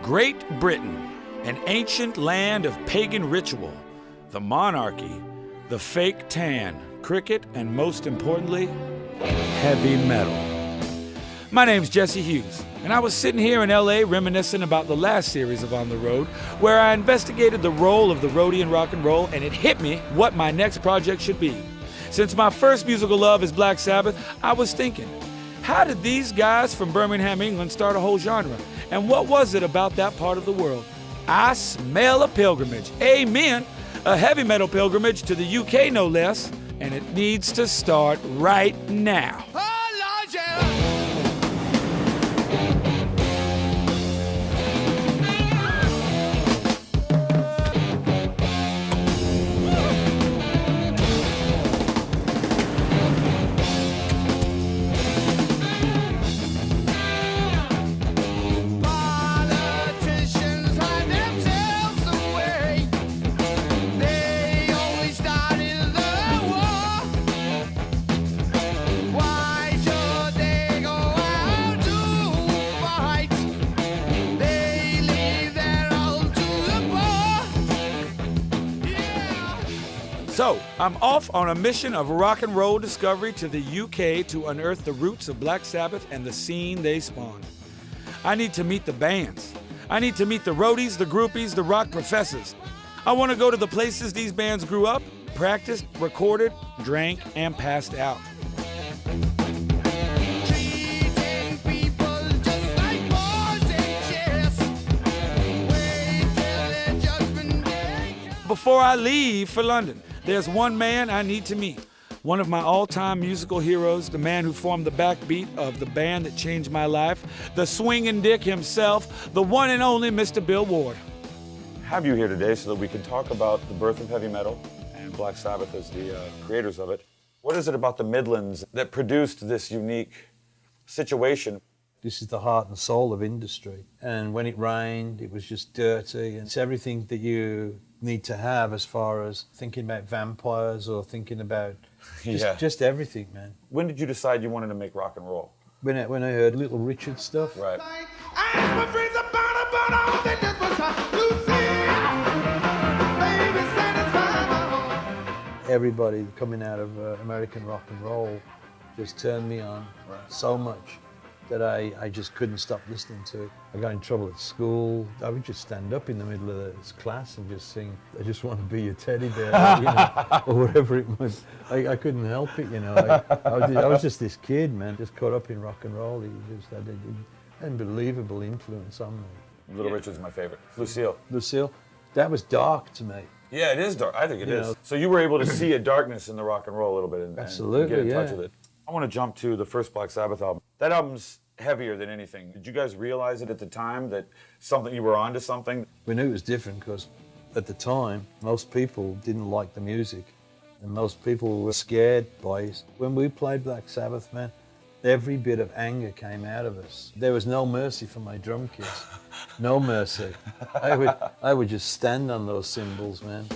Great Britain, an ancient land of pagan ritual, the monarchy, the fake tan, cricket, and most importantly, heavy metal. My name's Jesse Hughes, and I was sitting here in LA reminiscing about the last series of On the Road, where I investigated the role of the roadie in rock and roll, and it hit me what my next project should be. Since my first musical love is Black Sabbath, I was thinking, how did these guys from Birmingham, England start a whole genre? And what was it about that part of the world? I smell a pilgrimage. Amen. A heavy metal pilgrimage to the UK, no less. And it needs to start right now. Oh, Lord, yeah. So, I'm off on a mission of rock and roll discovery to the UK to unearth the roots of Black Sabbath and the scene they spawned. I need to meet the bands. I need to meet the roadies, the groupies, the rock professors. I want to go to the places these bands grew up, practiced, recorded, drank, and passed out. Before I leave for London, there's one man I need to meet. One of my all-time musical heroes, the man who formed the backbeat of the band that changed my life, the swinging dick himself, the one and only Mr. Bill Ward. Have you here today so that we can talk about the birth of heavy metal and Black Sabbath as the creators of it. What is it about the Midlands that produced this unique situation? This is the heart and soul of industry. And when it rained, it was just dirty. And it's everything that you need to have as far as thinking about vampires or thinking about just everything, man. When did you decide you wanted to make rock and roll? When I heard Little Richard stuff. Right. Everybody coming out of American rock and roll just turned me on so much that I just couldn't stop listening to it. I got in trouble at school. I would just stand up in the middle of this class and just sing, I just want to be your teddy bear, or whatever it was. I couldn't help it, I was just this kid, man, just caught up in rock and roll. He just had an unbelievable influence on me. Little Richard's my favorite. Lucille, that was dark to me. Yeah, it is dark. I think it is. So you were able to see a darkness in the rock and roll a little bit and Absolutely, get in touch with it. I want to jump to the first Black Sabbath album. That album's heavier than anything. Did you guys realize it at the time that you were onto something? We knew it was different because at the time, most people didn't like the music and most people were scared by it. When we played Black Sabbath, man, every bit of anger came out of us. There was no mercy for my drum kits. No mercy. I would just stand on those cymbals, man.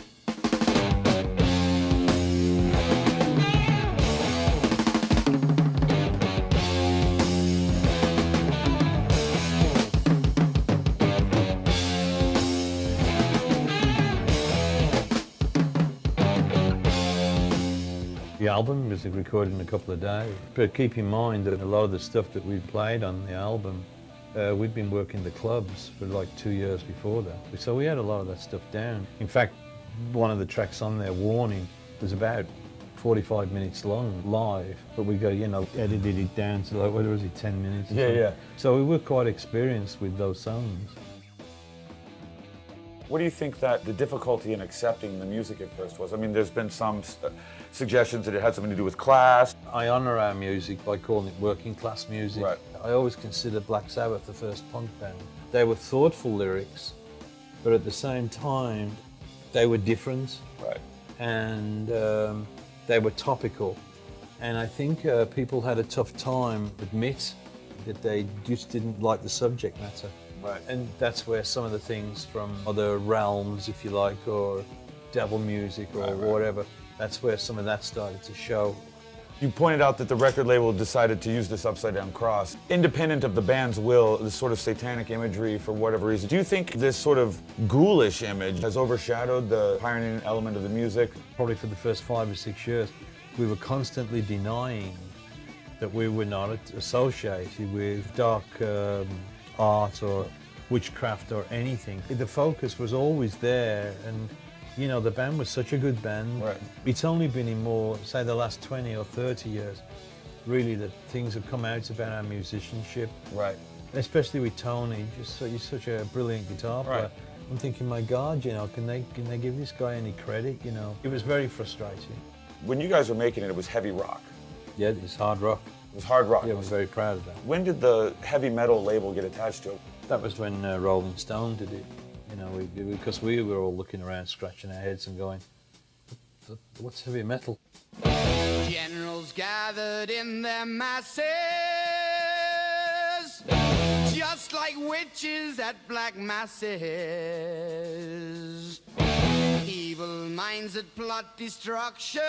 The album was recorded in a couple of days, but keep in mind that a lot of the stuff that we played on the album, we'd been working the clubs for like 2 years before that. So we had a lot of that stuff down. In fact, one of the tracks on there, Warning, was about 45 minutes long live, but we edited it down to like, what was it, 10 minutes? Yeah. So we were quite experienced with those songs. What do you think that the difficulty in accepting the music at first was? I mean, there's been some suggestions that it had something to do with class. I honour our music by calling it working class music. Right. I always consider Black Sabbath the first punk band. They were thoughtful lyrics, but at the same time, they were different. Right. And they were topical. And I think people had a tough time admit that they just didn't like the subject matter. Right. And that's where some of the things from other realms, if you like, or devil music or whatever, that's where some of that started to show. You pointed out that the record label decided to use this upside-down cross. Independent of the band's will, this sort of satanic imagery for whatever reason. Do you think this sort of ghoulish image has overshadowed the pioneering element of the music? Probably for the first 5 or 6 years, we were constantly denying that we were not associated with dark art or witchcraft or anything. The focus was always there, and you know, the band was such a good band. Right. It's only been in more, say, the last 20 or 30 years, really, that things have come out about our musicianship. Right. Especially with Tony, he's such a brilliant guitar player. Right. I'm thinking, my God, you know, can they give this guy any credit? You know, it was very frustrating. When you guys were making it was heavy rock. Yeah, it's hard rock. It was hard rock. Yeah, I was very proud of that. When did the heavy metal label get attached to it? That was when Rolling Stone did it. You know, because we were all looking around, scratching our heads and going, what's heavy metal? Generals gathered in their masses, just like witches at black masses. Evil minds that plot destruction,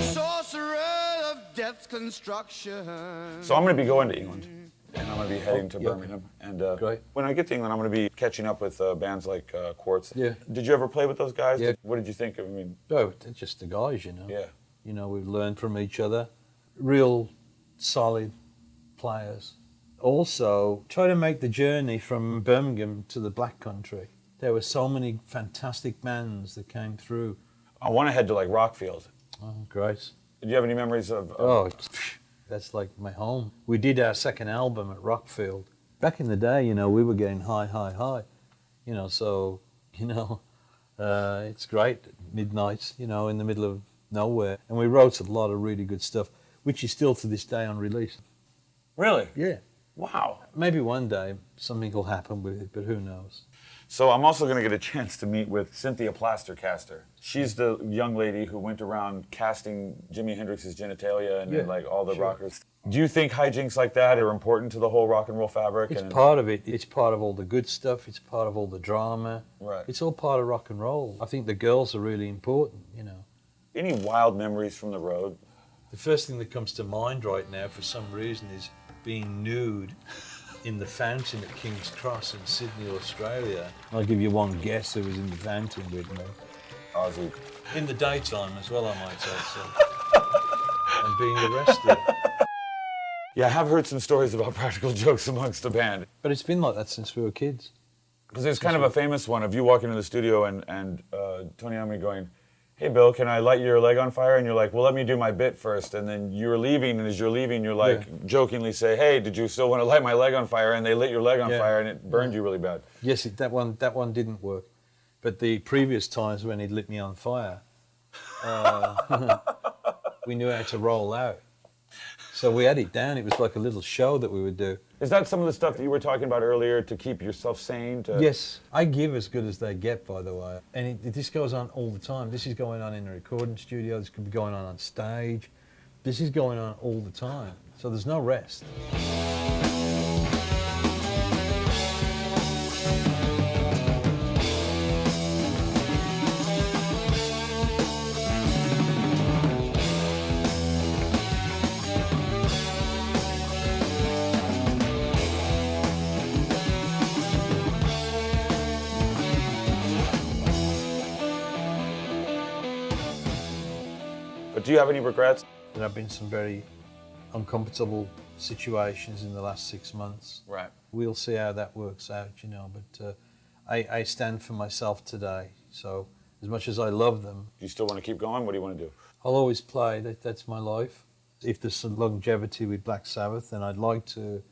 sorcerer of death's construction. So I'm going to be going to England, and I'm going to be heading to yeah. Birmingham. And Great. when I get to England, I'm going to be catching up with bands like Quartz. Yeah. Did you ever play with those guys? Yeah. What did you think of? I mean, Oh, they're just the guys, you know. yeah. You know, we've learned from each other. Real solid players. Also, try to make the journey from Birmingham to the Black Country. There were so many fantastic bands that came through. I want to head to like Rockfield. Oh, great. Do you have any memories of? Oh, that's like my home. We did our second album at Rockfield. Back in the day, you know, we were getting high, high, high. You know, so, you know, it's great at midnight, you know, in the middle of nowhere. And we wrote a lot of really good stuff, which is still to this day unreleased. Really? Yeah. Wow. Maybe one day something will happen with it, but who knows? So I'm also going to get a chance to meet with Cynthia Plastercaster. She's the young lady who went around casting Jimi Hendrix's genitalia and Yeah, like all the sure. rockers. Do you think hijinks like that are important to the whole rock and roll fabric? It's part of it. It's part of all the good stuff. It's part of all the drama. Right. It's all part of rock and roll. I think the girls are really important, you know. Any wild memories from the road? The first thing that comes to mind right now, for some reason, is being nude in the fountain at King's Cross in Sydney, Australia. I'll give you one guess who was in the fountain with me. Ozzy. In the daytime as well, I might say so. And being arrested. Yeah, I have heard some stories about practical jokes amongst the band. But it's been like that since we were kids. Because there's kind of a famous one of you walking into the studio and Tony Iommi going, "Hey Bill, can I light your leg on fire?" And you're like, "Well, let me do my bit first." And then you're leaving, and as you're leaving, you're like jokingly say, "Hey, did you still want to light my leg on fire?" And they lit your leg on Yeah. fire, and it burned you really bad. Yes, that one didn't work. But the previous times when he'd lit me on fire, we knew how to roll out. So we had it down. It was like a little show that we would do. Is that some of the stuff that you were talking about earlier to keep yourself sane? Yes, I give as good as they get, by the way. And this goes on all the time. This is going on in a recording studio. This could be going on stage. This is going on all the time. So there's no rest. But do you have any regrets? There have been some very uncomfortable situations in the last 6 months. Right. We'll see how that works out, you know, but I stand for myself today. So as much as I love them, Do you still want to keep going? What do you want to do? I'll always play. That's my life. If there's some longevity with Black Sabbath, then I'd like to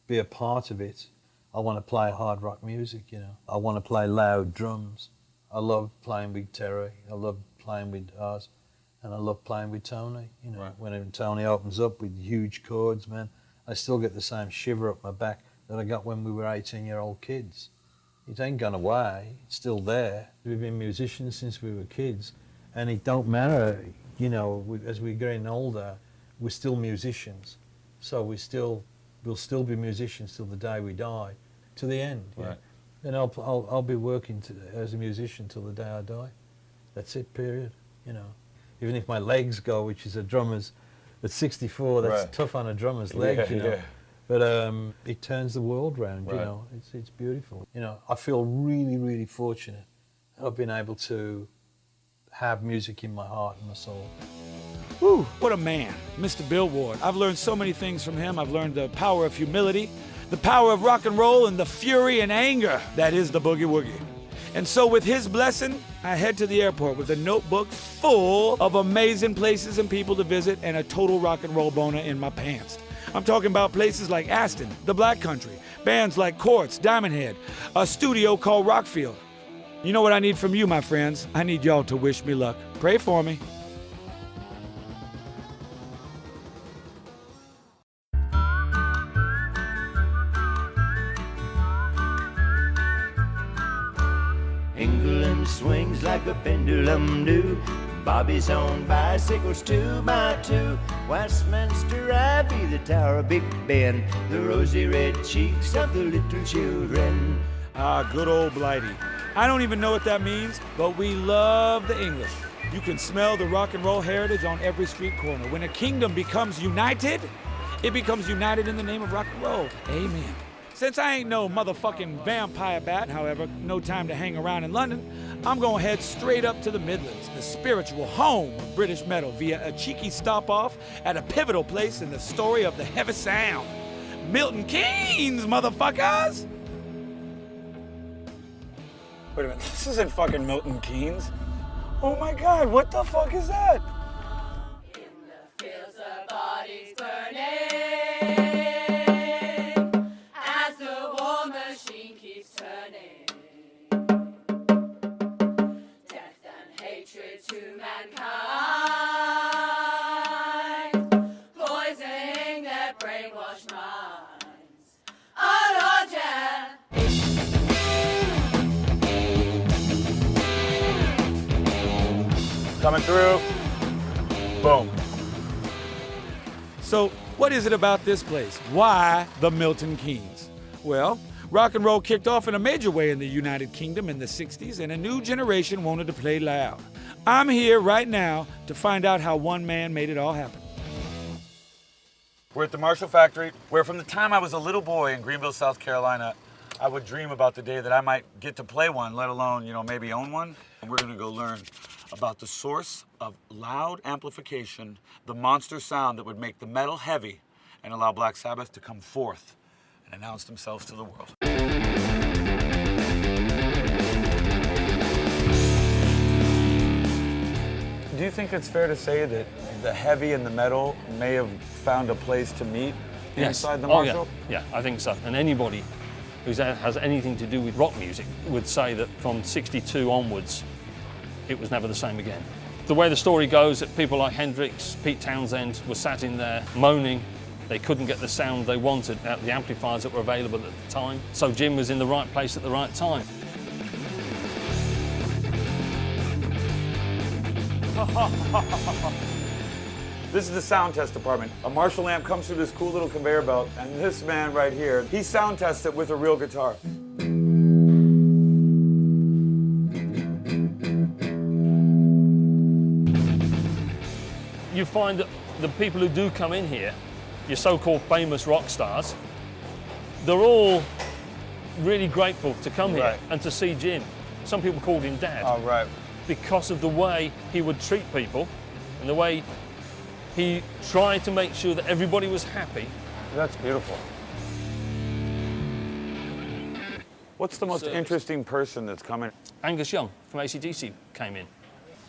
be a part of it. I want to play hard rock music, you know. I want to play loud drums. I love playing with Terry. I love playing with Oz. And I love playing with Tony, you know. Right. When Tony opens up with huge chords, man, I still get the same shiver up my back that I got when we were 18-year-old kids. It ain't gone away. It's still there. We've been musicians since we were kids, and it don't matter, you know, as we're getting older, we're still musicians. So we'll still be musicians till the day we die, to the end. you know. Right. And I'll be working as a musician till the day I die. That's it, period, you know. even if my legs go, which is a drummer's, at 64, that's Right. tough on a drummer's legs, Yeah, you know. yeah. But it turns the world round, you Right. know. It's beautiful. You know, I feel really, really fortunate that I've been able to have music in my heart and my soul. Whew, what a man, Mr. Bill Ward. I've learned so many things from him. I've learned the power of humility, the power of rock and roll, and the fury and anger that is the boogie woogie. And so with his blessing, I head to the airport with a notebook full of amazing places and people to visit and a total rock and roll boner in my pants. I'm talking about places like Aston, the Black Country, bands like Quartz, Diamond Head, a studio called Rockfield. You know what I need from you, my friends? I need y'all to wish me luck. Pray for me. England swings like a pendulum do. Bobby's on bicycles 2x2. Westminster Abbey, the Tower of Big Ben, the rosy red cheeks of the little children. Ah, good old Blighty. I don't even know what that means, but we love the English. You can smell the rock and roll heritage on every street corner. When a kingdom becomes united, it becomes united in the name of rock and roll. Amen. Since I ain't no motherfucking vampire bat, however, no time to hang around in London, I'm gonna head straight up to the Midlands, the spiritual home of British metal, via a cheeky stop-off at a pivotal place in the story of the heavy sound. Milton Keynes, motherfuckers! Wait a minute, this isn't fucking Milton Keynes. Oh my God, what the fuck is that? Feels the bodies burning as the war machine keeps turning. Death and hatred to mankind, poisoning their brainwashed minds. Oh Lord, yeah. Coming through. Boom. So, what is it about this place? Why the Milton Keynes? Well, rock and roll kicked off in a major way in the United Kingdom in the 60s, and a new generation wanted to play loud. I'm here right now to find out how one man made it all happen. We're at the Marshall Factory, where from the time I was a little boy in Greenville, South Carolina, I would dream about the day that I might get to play one, let alone, maybe own one. And we're gonna go learn about the source of loud amplification, the monster sound that would make the metal heavy and allow Black Sabbath to come forth and announce themselves to the world. Do you think it's fair to say that the heavy and the metal may have found a place to meet inside the Marshall? Oh, yeah, I think so. And anybody who has anything to do with rock music would say that from 62 onwards, it was never the same again. The way the story goes, that people like Hendrix, Pete Townsend were sat in there moaning. They couldn't get the sound they wanted out of the amplifiers that were available at the time. So Jim was in the right place at the right time. This is the sound test department. A Marshall amp comes through this cool little conveyor belt, and this man right here, he sound tests it with a real guitar. You find that the people who do come in here, your so-called famous rock stars, they're all really grateful to come here Right. and to see Jim. Some people called him Dad. All right. Because of the way he would treat people and the way he tried to make sure that everybody was happy. That's beautiful. What's the most Service. interesting person that's coming? Angus Young from AC/DC came in.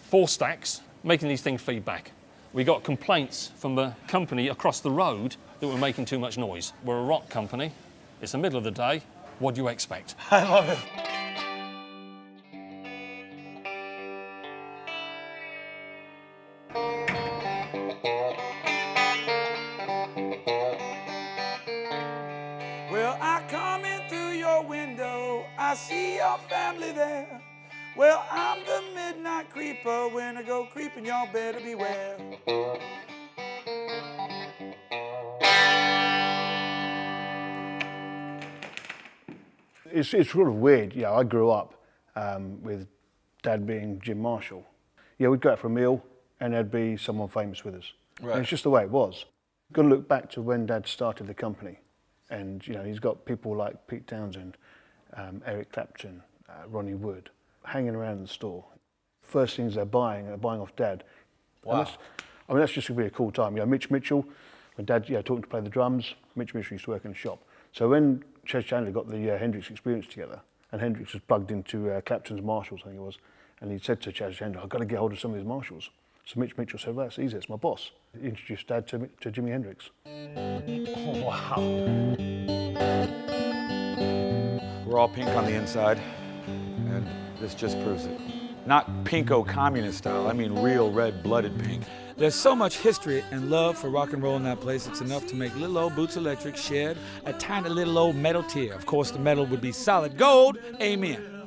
4 stacks, making these things feed back. We got complaints from a company across the road that we're making too much noise. We're a rock company. It's the middle of the day. What do you expect? I love it. Well, I come in through your window, I see your family there. Well, I'm the midnight creeper, when I go creeping, y'all better beware. It's sort of weird, I grew up with Dad being Jim Marshall. Yeah, we'd go out for a meal and there'd be someone famous with us. Right. And it's just the way it was. Got to look back to when Dad started the company, and you know he's got people like Pete Townsend, Eric Clapton, Ronnie Wood, hanging around the store. First things they're buying off Dad. Wow. That's just gonna be a cool time. You know, Mitch Mitchell, when Dad taught him to play the drums, Mitch Mitchell used to work in the shop. So when Ches Chandler got the Hendrix Experience together, and Hendrix was plugged into Clapton's Marshalls, I think it was, and he said to Ches Chandler, I've got to get hold of some of his Marshalls. So Mitch Mitchell said, well, that's easy, it's my boss. He introduced Dad to Jimi Hendrix. Wow. We're all pink on the inside, and this just proves it. Not pinko communist style, I mean real red-blooded pink. There's so much history and love for rock and roll in that place, it's enough to make little old Boots Electric shed a tiny little old metal tear. Of course, the metal would be solid gold, amen.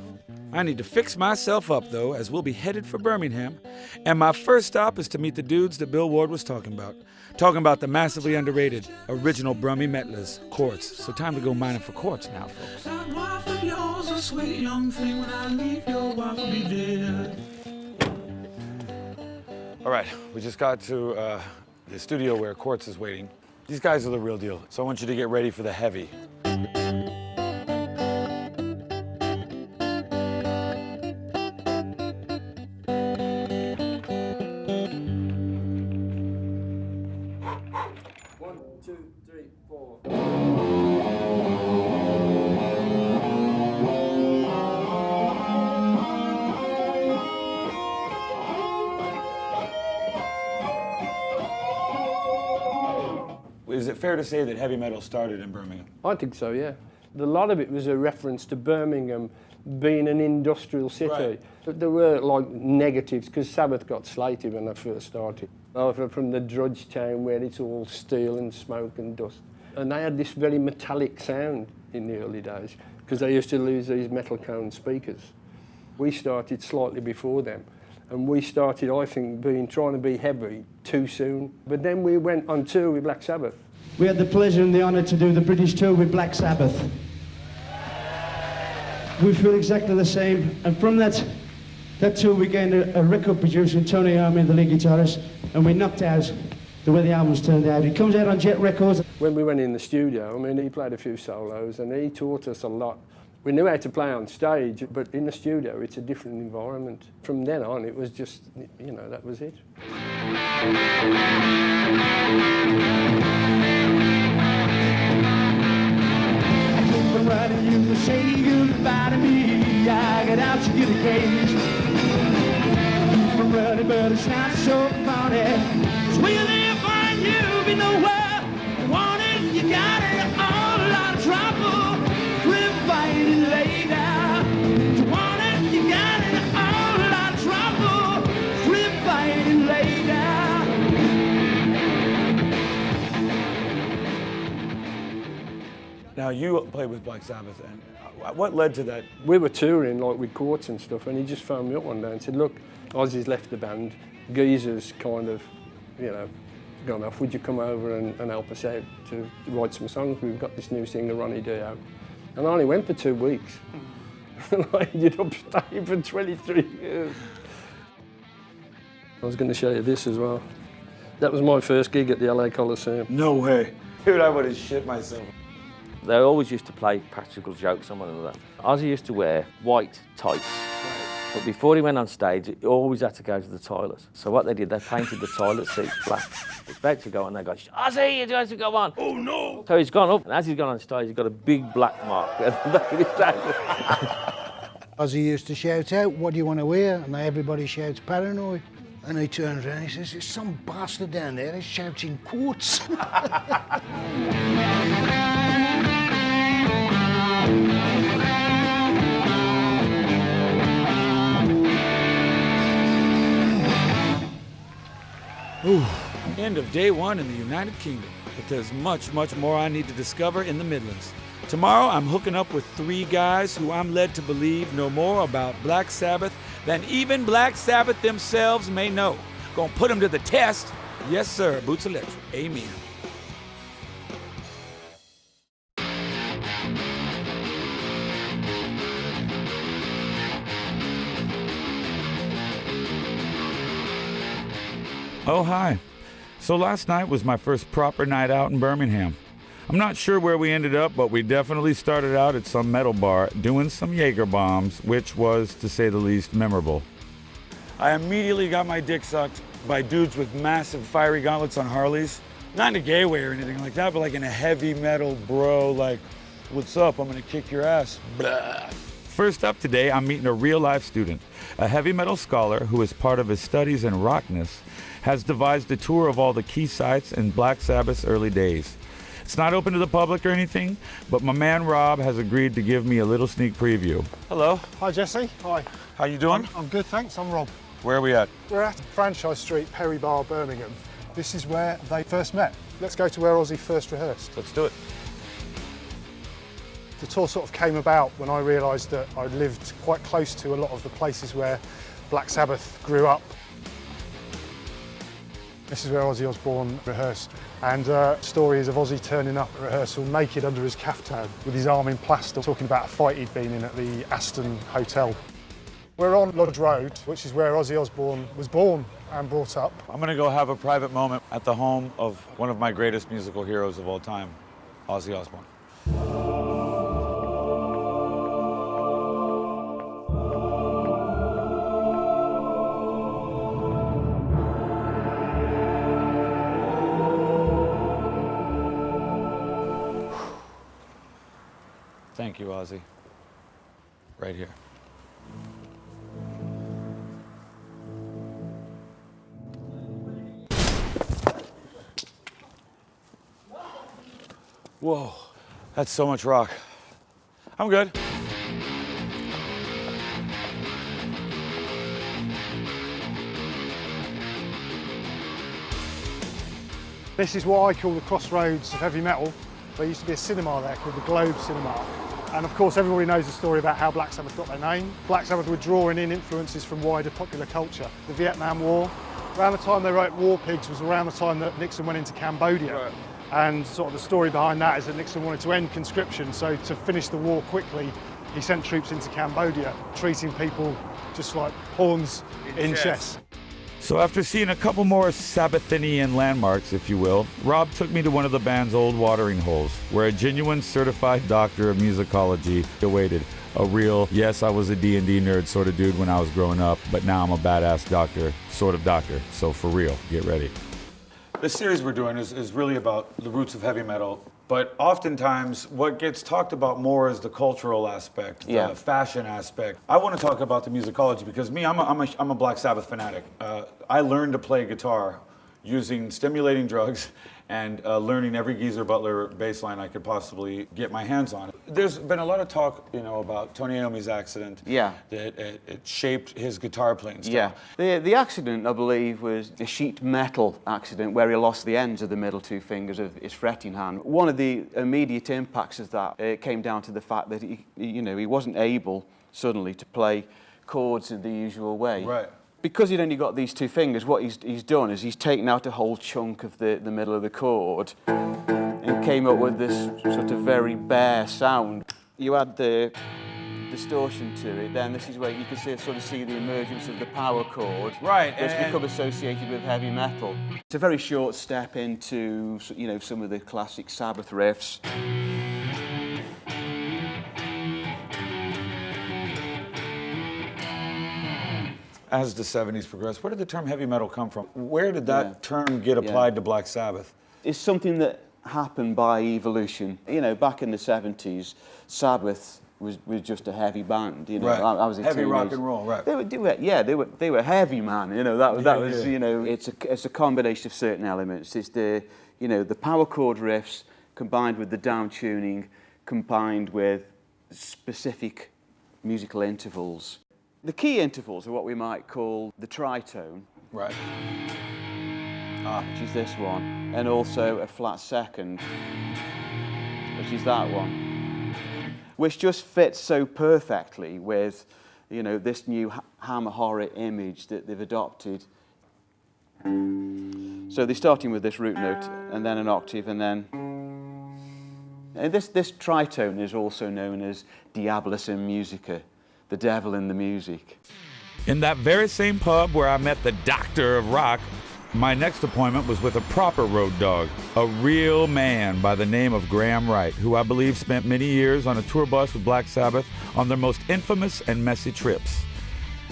I need to fix myself up, though, as we'll be headed for Birmingham. And my first stop is to meet the dudes that Bill Ward was talking about. Talking about the massively underrated original Brummie metalers, quartz. So time to go mining for quartz now, folks. That wife of yours, a sweet young thing. When I leave, your wife will be dead. All right, we just got to the studio where Quartz is waiting. These guys are the real deal, so I want you to get ready for the heavy. One, two, three, four. Is it fair to say that heavy metal started in Birmingham? I think so, yeah. A lot of it was a reference to Birmingham being an industrial city. Right. But there were like negatives, because Sabbath got slated when I first started. From the drudge town where it's all steel and smoke and dust. And they had this very metallic sound in the early days, because they used to use these metal cone speakers. We started slightly before them. And we started, I think, trying to be heavy too soon. But then we went on tour with Black Sabbath. We had the pleasure and the honour to do the British tour with Black Sabbath. We feel exactly the same. And from that tour, we gained a record producer, Tony Iommi, the lead guitarist, and we knocked out the way the albums turned out. It comes out on Jet Records. When we went in the studio, I mean, he played a few solos and he taught us a lot. We knew how to play on stage, but in the studio, it's a different environment. From then on, it was just, you know, that was it. I keep on writing you to say goodbye to me. I got out to get a cage. Keep on running, but it's not so funny. 'Cause we'll never find you, be nowhere. Wanted, you got it, all a lot of trouble. We're fighting later. You want it, you got it, all a lot of trouble. We're fighting later. Now, you played with Black Sabbath, and what led to that? We were touring like with Quartz and stuff, and he just phoned me up one day and said, look, Ozzy's left the band, Geezer's kind of, you know, gone off, would you come over and help us out to write some songs? We've got this new singer, Ronnie Dio. And I only went for 2 weeks. And I ended up staying for 23 years. I was going to show you this as well. That was my first gig at the LA Coliseum. No way. Dude, I would have shit myself. They always used to play practical jokes on one another. Ozzy used to wear white tights, but before he went on stage, he always had to go to the toilet. So what they did, they painted the toilet seats black. He's about to go on, they go, Ozzy, you have to go on. Oh no! So he's gone up, and as he's gone on stage, he's got a big black mark at the back of his face. Ozzy used to shout out, what do you want to wear? And everybody shouts Paranoid. And he turns around and he says, there's some bastard down there, he's shouting Quartz. Ooh. End of day one in the United Kingdom. But there's much, much more I need to discover in the Midlands. Tomorrow, I'm hooking up with 3 guys who I'm led to believe know more about Black Sabbath than even Black Sabbath themselves may know. Gonna put them to the test. Yes, sir, Boots Electric. Amen. Oh, hi. So last night was my first proper night out in Birmingham. I'm not sure where we ended up, but we definitely started out at some metal bar doing some Jaeger bombs, which was, to say the least, memorable. I immediately got my dick sucked by dudes with massive fiery gauntlets on Harleys. Not in a gay way or anything like that, but like in a heavy metal bro, like, what's up, I'm gonna kick your ass, blah. First up today, I'm meeting a real-life student, a heavy metal scholar who, as part of his studies in rockness, has devised a tour of all the key sites in Black Sabbath's early days. It's not open to the public or anything, but my man Rob has agreed to give me a little sneak preview. Hello. Hi Jesse, hi. How you doing? I'm good, thanks, I'm Rob. Where are we at? We're at Franchise Street, Perry Bar, Birmingham. This is where they first met. Let's go to where Ozzy first rehearsed. Let's do it. The tour sort of came about when I realised that I lived quite close to a lot of the places where Black Sabbath grew up. This is where Ozzy Osbourne rehearsed. And story is of Ozzy turning up at rehearsal naked under his caftan with his arm in plaster, talking about a fight he'd been in at the Aston Hotel. We're on Lodge Road, which is where Ozzy Osbourne was born and brought up. I'm gonna go have a private moment at the home of one of my greatest musical heroes of all time, Ozzy Osbourne. Thank you, Ozzy. Right here. Whoa, that's so much rock. I'm good. This is what I call the crossroads of heavy metal. There used to be a cinema there called the Globe Cinema. And of course everybody knows the story about how Black Sabbath got their name. Black Sabbath were drawing in influences from wider popular culture. The Vietnam War, around the time they wrote War Pigs was around the time that Nixon went into Cambodia. Right. And sort of the story behind that is that Nixon wanted to end conscription, so to finish the war quickly, he sent troops into Cambodia, treating people just like pawns in chess. So after seeing a couple more Sabbathinian landmarks, if you will, Rob took me to one of the band's old watering holes, where a genuine certified doctor of musicology awaited. A real, yes, I was a D&D nerd sort of dude when I was growing up, but now I'm a badass doctor, sort of doctor. So for real, get ready. This series we're doing is really about the roots of heavy metal, but oftentimes what gets talked about more is the cultural aspect, the fashion aspect. I want to talk about the musicology because me, I'm a Black Sabbath fanatic. I learned to play guitar using stimulating drugs and learning every Geezer Butler bass line I could possibly get my hands on. There's been a lot of talk, about Tony Iommi's accident. Yeah. That it shaped his guitar playing style. Yeah. The accident, I believe, was a sheet metal accident where he lost the ends of the middle two fingers of his fretting hand. One of the immediate impacts of that came down to the fact that he wasn't able suddenly to play chords in the usual way. Right. Because he'd only got these two fingers, what he's done is he's taken out a whole chunk of the middle of the chord and came up with this sort of very bare sound. You add the distortion to it, then this is where you can sort of see the emergence of the power chord. Right. That's become associated with heavy metal. It's a very short step into, some of the classic Sabbath riffs. As the 70s progressed, where did the term heavy metal come from? Where did that term get applied to Black Sabbath? It's something that happened by evolution. Back in the 70s, Sabbath was just a heavy band. Right. I was a heavy teenage. rock and roll, right? They were heavy, man. It's a combination of certain elements. It's the power chord riffs combined with the down tuning, combined with specific musical intervals. The key intervals are what we might call the tritone. Right. Which is this one, and also a flat second, which is that one, which just fits so perfectly with, this new hammer horror image that they've adopted. So they're starting with this root note, and then an octave, and this tritone is also known as Diabolus in Musica, the devil in the music. In that very same pub where I met the doctor of rock, My next appointment was with a proper road dog, a real man by the name of Graham Wright, who I believe spent many years on a tour bus with Black Sabbath on their most infamous and messy trips.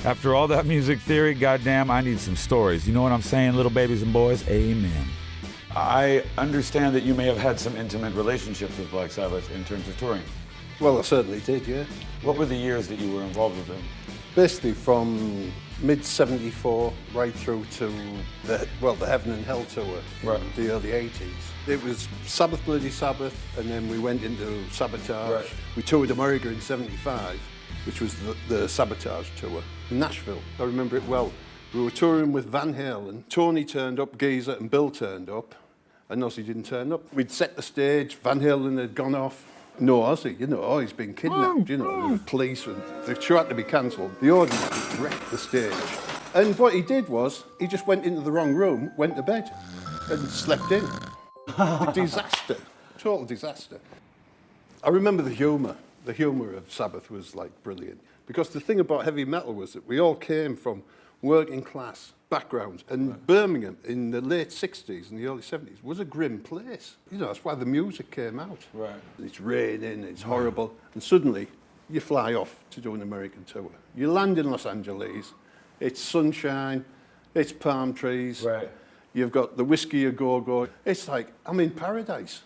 After all that music theory, goddamn, I need some stories. You know what I'm saying, little babies and boys? Amen. I understand that you may have had some intimate relationships with Black Sabbath in terms of touring. Well, I certainly did, yeah. What were the years that you were involved with them? Basically from mid-74 right through to the Heaven and Hell tour, right. The early 80s. It was Sabbath, Bloody Sabbath, and then we went into Sabotage. Right. We toured America in 75, which was the Sabotage tour. In Nashville, I remember it well. We were touring with Van Halen. Tony turned up, Geezer, and Bill turned up, and Ozzy didn't turn up. We'd set the stage, Van Halen had gone off. No, Ozzy, you know, he's been kidnapped, you know, the police, and the show had to be cancelled. The audience just wrecked the stage. And what he did was, he just went into the wrong room, went to bed, and slept in. A disaster, total disaster. I remember the humour. The humour of Sabbath was, like, brilliant. Because the thing about heavy metal was that we all came from working class backgrounds, and Birmingham in the late 60s and the early 70s was a grim place. You know, that's why the music came out. Right. It's raining, it's horrible, and suddenly you fly off to do an American tour. You land in Los Angeles, it's sunshine, it's palm trees, right. You've got the whiskey a go-go. It's like, I'm in paradise.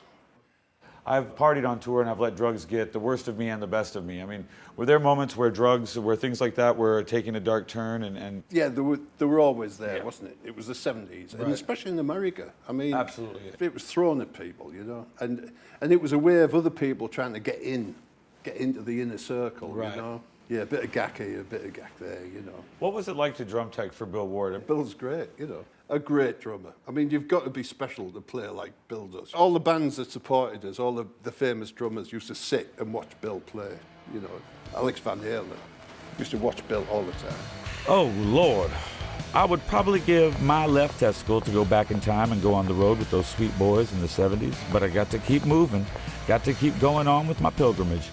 I've partied on tour and I've let drugs get the worst of me and the best of me. I mean, were there moments where drugs, where things like that were taking a dark turn and... Yeah, they were always there, wasn't it? It was the 70s, Right. and especially in America. I mean, Absolutely. It was thrown at people, you know, and it was a way of other people trying to get into the inner circle, Right. you know. Yeah, a bit of gack here, a bit of gack there, you know. What was it like to drum tech for Bill Ward? Bill's great, you know. A great drummer. I mean, you've got to be special to play like Bill does. All the bands that supported us, all the famous drummers used to sit and watch Bill play, you know. Alex Van Halen used to watch Bill all the time. Oh, Lord. I would probably give my left testicle to go back in time and go on the road with those sweet boys in the 70s, but I got to keep moving, got to keep going on with my pilgrimage.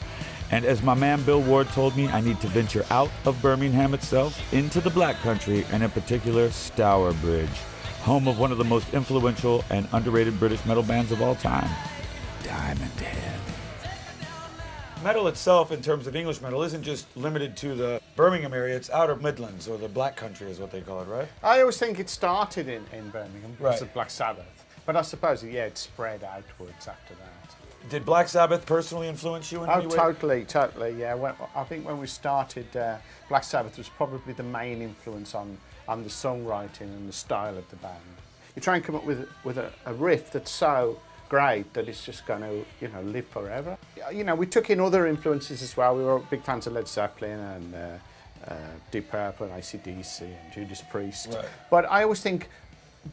And as my man Bill Ward told me, I need to venture out of Birmingham itself into the Black Country, and in particular, Stourbridge, home of one of the most influential and underrated British metal bands of all time, Diamond Head. Metal itself, in terms of English metal, isn't just limited to the Birmingham area, it's Outer Midlands, or the Black Country is what they call it, right? I always think it started in Birmingham because Right. of Black Sabbath. But I suppose, yeah, it spread outwards after that. Did Black Sabbath personally influence you in any way? Totally, yeah. I think when we started, Black Sabbath was probably the main influence on the songwriting and the style of the band. You try and come up with a riff that's so great that it's just going to, you know, live forever. You know, we took in other influences as well. We were big fans of Led Zeppelin and Deep Purple and AC/DC and Judas Priest. Right. But I always think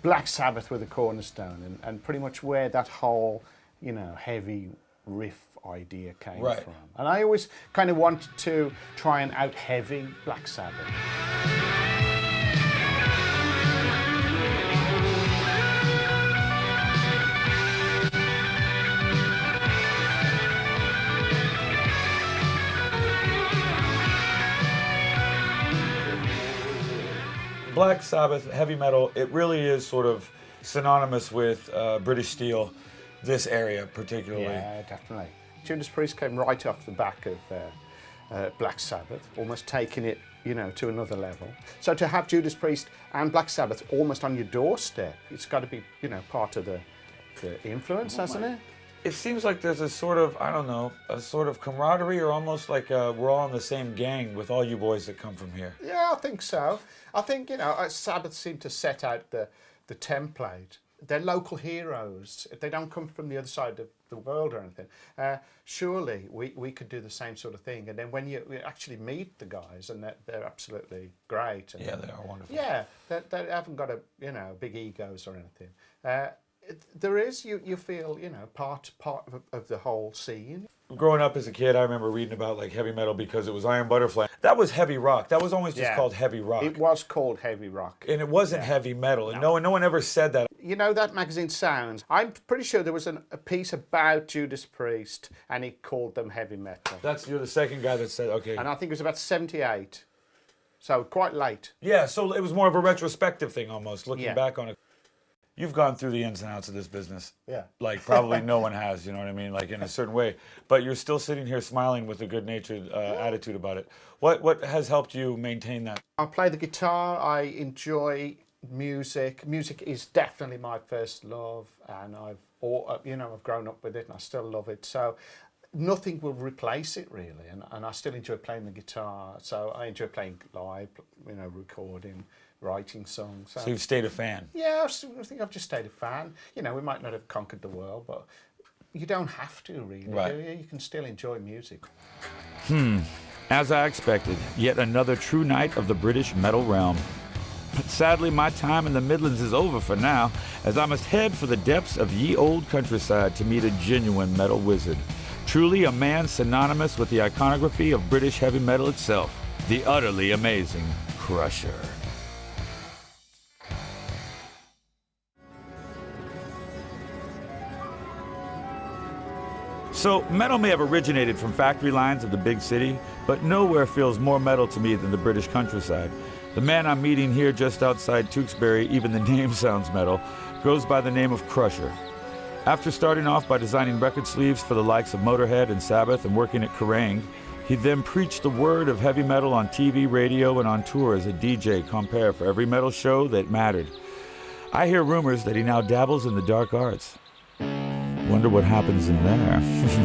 Black Sabbath were the cornerstone and pretty much where that whole, you know, heavy riff idea came Right. from. And I always kind of wanted to try and out-heavy Black Sabbath. Black Sabbath, heavy metal, it really is sort of synonymous with British Steel, this area particularly. Yeah, definitely. Judas Priest came right off the back of Black Sabbath, almost taking it, you know, to another level. So to have Judas Priest and Black Sabbath almost on your doorstep, it's got to be, you know, part of the influence, hasn't it? It seems like there's a sort of, I don't know, a sort of camaraderie, or almost like we're all in the same gang with all you boys that come from here. Yeah, I think so. I think, you know, Sabbath seem to set out the template. They're local heroes. If they don't come from the other side of the world or anything, surely we could do the same sort of thing. And then when you actually meet the guys, and they're absolutely great. And, Yeah, they are wonderful. Yeah, they haven't got big egos or anything. There is, you feel, you know, part of the whole scene. Growing up as a kid, I remember reading about like heavy metal because it was Iron Butterfly. That was heavy rock. That was always just called heavy rock. It was called heavy rock. And it wasn't heavy metal. And no one ever said that. You know that magazine Sounds? I'm pretty sure there was a piece about Judas Priest and he called them heavy metal. You're the second guy that said, okay. And I think it was about 78. So quite late. Yeah, so it was more of a retrospective thing almost, looking back on it. you've gone through the ins and outs of this business. Yeah. Like probably no one has, you know what I mean? Like in a certain way. But you're still sitting here smiling with a good-natured attitude about it. What has helped you maintain that? I play the guitar, I enjoy music. Music is definitely my first love, and I've grown up with it and I still love it. So nothing will replace it really, and I still enjoy playing the guitar. So I enjoy playing live, recording, writing songs. So you've stayed a fan? Yeah, I think I've just stayed a fan. We might not have conquered the world, but you don't have to really, right. do you? You can still enjoy music. As I expected, yet another true night of the British metal realm. But sadly, my time in the Midlands is over for now, as I must head for the depths of ye old countryside to meet a genuine metal wizard. Truly a man synonymous with the iconography of British heavy metal itself, the utterly amazing Crusher. So, metal may have originated from factory lines of the big city, but nowhere feels more metal to me than the British countryside. The man I'm meeting here just outside Tewkesbury, even the name sounds metal, goes by the name of Crusher. After starting off by designing record sleeves for the likes of Motorhead and Sabbath and working at Kerrang, he then preached the word of heavy metal on TV, radio, and on tour as a DJ compere for every metal show that mattered. I hear rumors that he now dabbles in the dark arts. Wonder what happens in there. If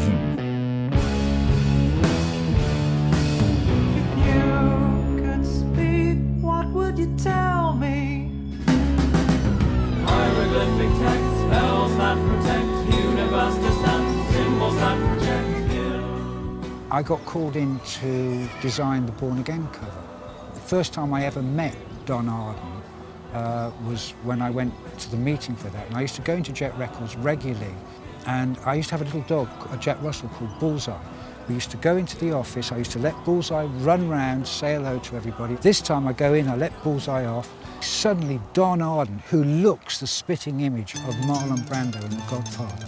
you could speak, what would you tell me? Hieroglyphic text, spells that protect, universe to stand, symbols that project. I got called in to design the Born Again cover. The first time I ever met Don Arden was when I went to the meeting for that. And I used to go into Jet Records regularly, and I used to have a little dog, a Jack Russell, called Bullseye. We used to go into the office, I used to let Bullseye run round, say hello to everybody. This time I go in, I let Bullseye off. Suddenly Don Arden, who looks the spitting image of Marlon Brando in The Godfather,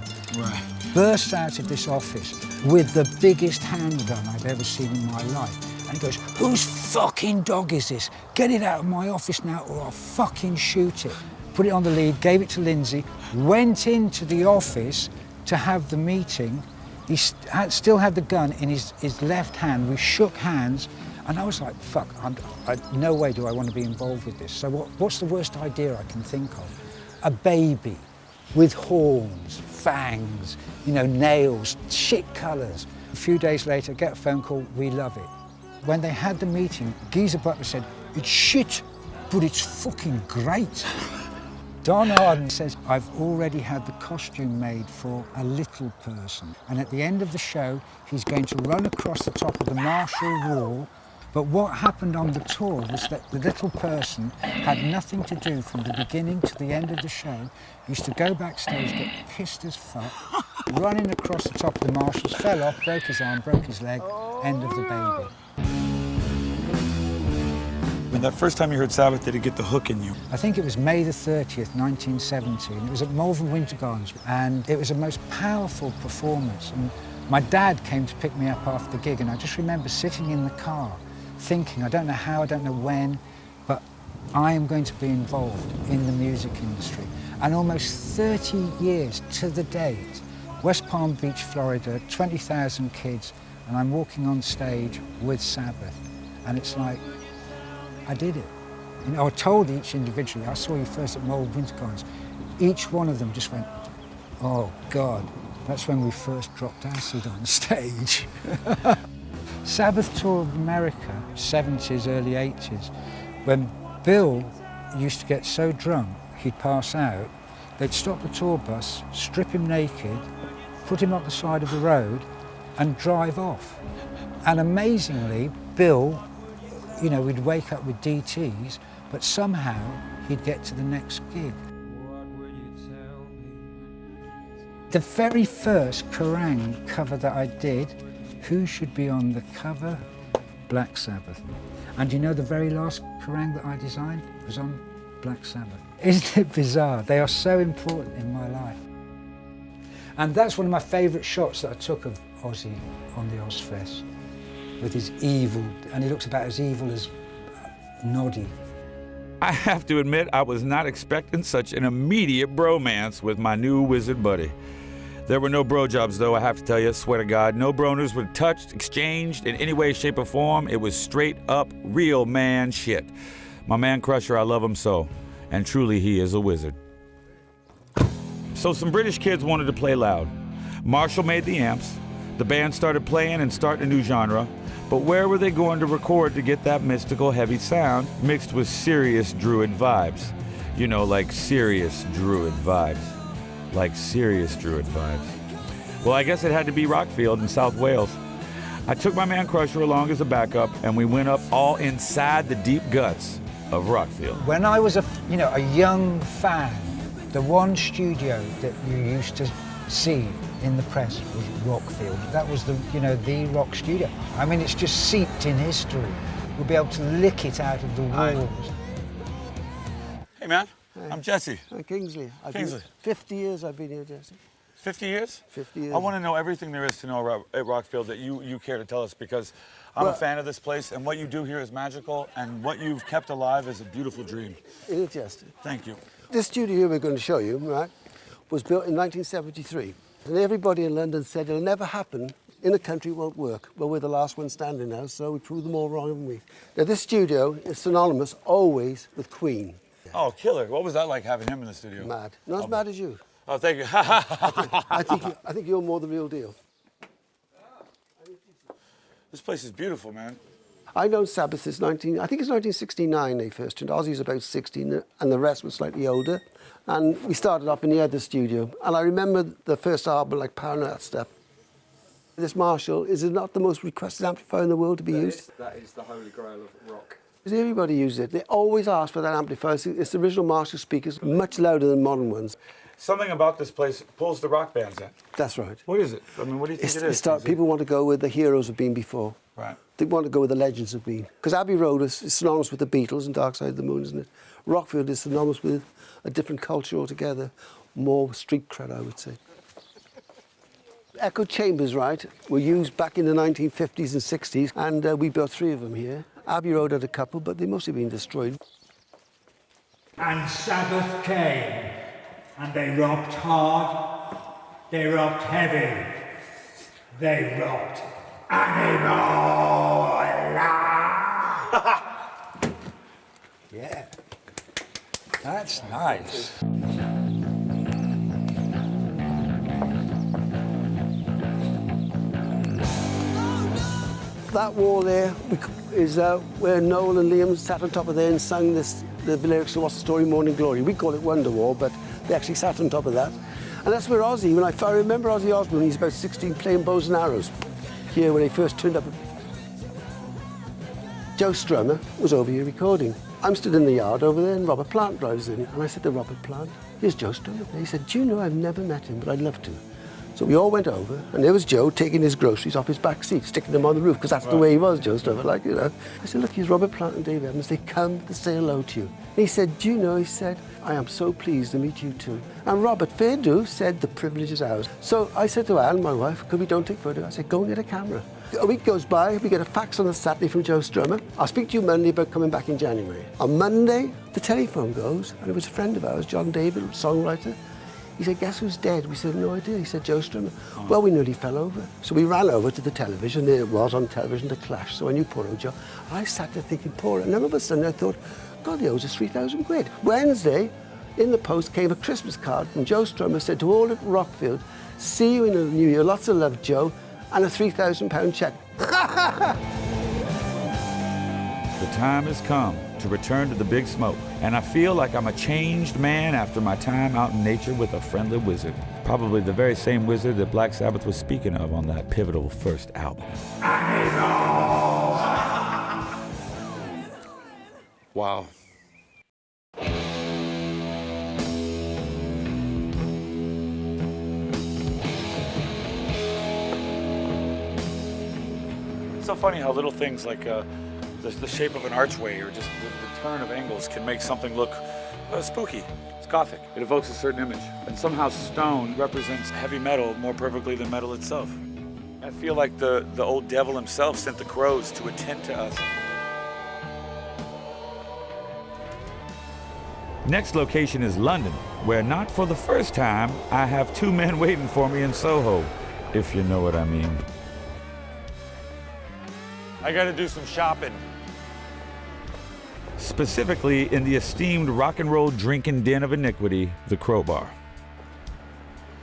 bursts out of this office with the biggest handgun I've ever seen in my life. And he goes, "Whose fucking dog is this? Get it out of my office now or I'll fucking shoot it." Put it on the lead, gave it to Lindsay, went into the office to have the meeting. He still had the gun in his left hand. We shook hands, and I was like, fuck, no way do I want to be involved with this. So what's the worst idea I can think of? A baby with horns, fangs, nails, shit colours. A few days later, get a phone call, we love it. When they had the meeting, Geezer Butler said, "It's shit, but it's fucking great." Don Arden says, "I've already had the costume made for a little person, and at the end of the show, he's going to run across the top of the Marshall Wall." But what happened on the tour was that the little person had nothing to do from the beginning to the end of the show. He used to go backstage, get pissed as fuck, running across the top of the Marshalls, fell off, broke his arm, broke his leg, end of the baby. When that first time you heard Sabbath, did it get the hook in you? I think it was May the 30th, 1970, and it was at Malvern Winter Gardens, and it was the most powerful performance. And my dad came to pick me up after the gig, and I just remember sitting in the car thinking, I don't know how, I don't know when, but I am going to be involved in the music industry. And almost 30 years to the date, West Palm Beach, Florida, 20,000 kids, and I'm walking on stage with Sabbath, and it's like, I did it. I told each individually, I saw you first at Malvern Winter Gardens. Each one of them just went, oh God. That's when we first dropped acid on stage. Sabbath Tour of America, 70s, early 80s, when Bill used to get so drunk, he'd pass out, they'd stop the tour bus, strip him naked, put him up the side of the road, and drive off. And amazingly, Bill, we'd wake up with DTs, but somehow he'd get to the next gig. The very first Kerrang cover that I did, who should be on the cover? Black Sabbath. And the very last Kerrang that I designed was on Black Sabbath. Isn't it bizarre? They are so important in my life. And that's one of my favourite shots that I took of Ozzy on the Ozfest, with his evil, and he looks about as evil as Noddy. I have to admit, I was not expecting such an immediate bromance with my new wizard buddy. There were no bro jobs, though, I have to tell you, swear to God. No broners were touched, exchanged in any way, shape, or form. It was straight up real man shit. My man Crusher, I love him so. And truly, he is a wizard. So some British kids wanted to play loud. Marshall made the amps. The band started playing and starting a new genre. But where were they going to record to get that mystical, heavy sound mixed with serious druid vibes? You know, like serious druid vibes. Like serious druid vibes. Well, I guess it had to be Rockfield in South Wales. I took my man Crusher along as a backup, and we went up all inside the deep guts of Rockfield. When I was a young fan, the one studio that you used to see in the press was Rockfield. That was the rock studio. I mean, it's just seeped in history. We'll be able to lick it out of the walls. Hey, man. I'm Jesse. Kingsley. 50 years I've been here, Jesse. 50 years? 50 years. I want to know everything there is to know at Rockfield that you care to tell us, because I'm a fan of this place, and what you do here is magical, and what you've kept alive is a beautiful dream. It is, Jesse. Thank you. This studio here we're going to show you, right, was built in 1973. And everybody in London said it'll never happen, in the country it won't work. Well, we're the last one standing now, so we proved them all wrong, haven't we? Now, this studio is synonymous always with Queen. Oh, killer. What was that like having him in the studio? Mad. Not as mad as you. Oh, thank you. I think you're more the real deal. This place is beautiful, man. I've known Sabbath since I think it's 1969 they first turned. Ozzy's about 16 and the rest was slightly older. And we started off in the other studio. And I remember the first album, like Paranoid stuff. This Marshall is not the most requested amplifier in the world to be used. That is the holy grail of rock. Everybody uses it. They always ask for that amplifier. It's the original Marshall speakers, much louder than modern ones. Something about this place pulls the rock bands in. That's right. What is it? I mean, what do you think it is? People want to go where the heroes have been before. Right. They want to go where the legends have been. Because Abbey Road is synonymous with the Beatles and Dark Side of the Moon, isn't it? Rockfield is synonymous with a different culture altogether. More street cred, I would say. Echo chambers, right, were used back in the 1950s and 60s, and we built 3 of them here. Abbey Road had a couple, but they must have been destroyed. And Sabbath came, and they rocked hard, they rocked heavy, they rocked animal. Yeah, that's nice. That wall there is where Noel and Liam sat on top of there and sung the lyrics of What's the Story, Morning Glory. We call it Wonderwall, but they actually sat on top of that. And that's where Ozzy, I remember Ozzy Osbourne, he's about 16 playing bows and arrows here when he first turned up. Joe Strummer was over here recording. I'm stood in the yard over there and Robert Plant drives in. And I said to Robert Plant, here's Joe Strummer. He said, do you know I've never met him, but I'd love to. So we all went over, and there was Joe taking his groceries off his back seat, sticking them on the roof, because that's the way he was, Joe Strummer, like, you know. I said, look, here's Robert Plant and Dave Evans. They come to say hello to you. And he said, do you know, he said, I am so pleased to meet you too. And Robert, fair do, said, the privilege is ours. So I said to Anne, my wife, could we don't take photos? I said, go and get a camera. A week goes by, we get a fax on a Saturday from Joe Strummer. I'll speak to you Monday about coming back in January. On Monday, the telephone goes, and it was a friend of ours, John David, songwriter. He said, guess who's dead? We said, no idea. He said, Joe Strummer. Oh. Well, we nearly fell over. So we ran over to the television. There it was on television, The Clash. So I knew poor old Joe. I sat there thinking, poor. And then all of a sudden I thought, God, he owes us 3,000 quid. Wednesday, in the post came a Christmas card from Joe Strummer, said to all at Rockfield, see you in the new year. Lots of love, Joe. And a £3,000 check. The time has come to return to the big smoke, and I feel like I'm a changed man after my time out in nature with a friendly wizard. Probably the very same wizard that Black Sabbath was speaking of on that pivotal first album. Wow. It's so funny how little things like the shape of an archway or just the turn of angles can make something look spooky. It's gothic. It evokes a certain image. And somehow stone represents heavy metal more perfectly than metal itself. I feel like the old devil himself sent the crows to attend to us. Next location is London, where not for the first time, I have two men waiting for me in Soho, if you know what I mean. I gotta do some shopping. Specifically in the esteemed rock and roll drinking den of iniquity, the Crowbar.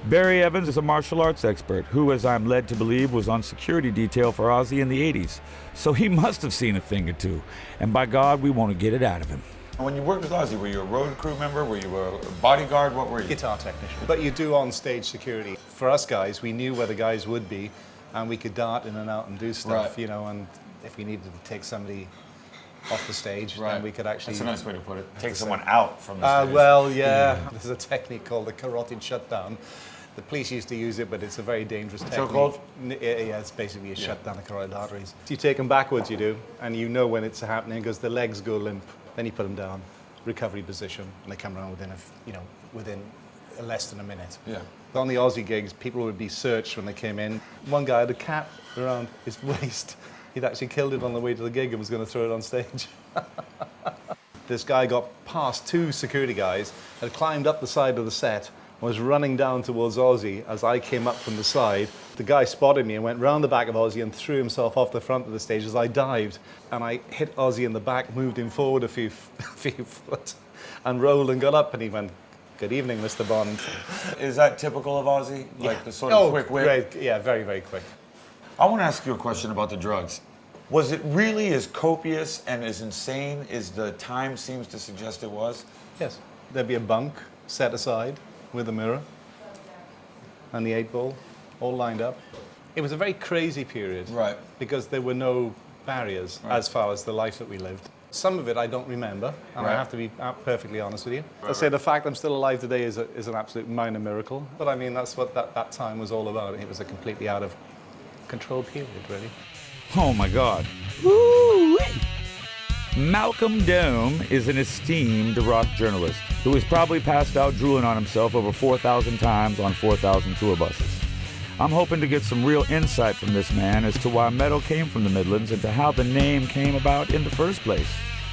Barry Evans is a martial arts expert who, as I'm led to believe, was on security detail for Ozzy in the 80s. So he must have seen a thing or two. And by God, we want to get it out of him. When you worked with Ozzy, were you a road crew member? Were you a bodyguard? What were you? Guitar technician. But you do on-stage security. For us guys, we knew where the guys would be, and we could dart in and out and do stuff, Right. you know, and if we needed to take somebody off the stage, then we could actually... That's a nice way to put it. Take someone out from the stage. Well, yeah. There's a technique called the carotid shutdown. The police used to use it, but it's a very dangerous technique. So-called? Yeah, it's basically you shut down the carotid arteries. So you take them backwards, you do, and you know when it's happening because the legs go limp. Then you put them down, recovery position, and they come around within less than a minute. Yeah. On the Aussie gigs, people would be searched when they came in. One guy had a cap around his waist. He'd actually killed it on the way to the gig and was going to throw it on stage. This guy got past two security guys, had climbed up the side of the set, was running down towards Ozzy as I came up from the side. The guy spotted me and went round the back of Ozzy and threw himself off the front of the stage as I dived. And I hit Ozzy in the back, moved him forward a few foot, and rolled and got up. And he went, "Good evening, Mr. Bond." Is that typical of Ozzy? Like the sort Oh, of quick wit? great. Yeah, very, very quick. I want to ask you a question about the drugs. Was it really as copious and as insane as the time seems to suggest it was? Yes. There'd be a bunk set aside with a mirror and the 8-ball all lined up. It was a very crazy period. Right. Because there were no barriers as far as the life that we lived. Some of it I don't remember, and I Right. have to be perfectly honest with you. I'll say the fact I'm still alive today is an absolute minor miracle. But I mean, that's what that time was all about. It was a completely out of control period, really. Oh my God. Woo-wee. Malcolm Dome is an esteemed rock journalist who has probably passed out drooling on himself over 4,000 times on 4,000 tour buses. I'm hoping to get some real insight from this man as to why metal came from the Midlands and to how the name came about in the first place.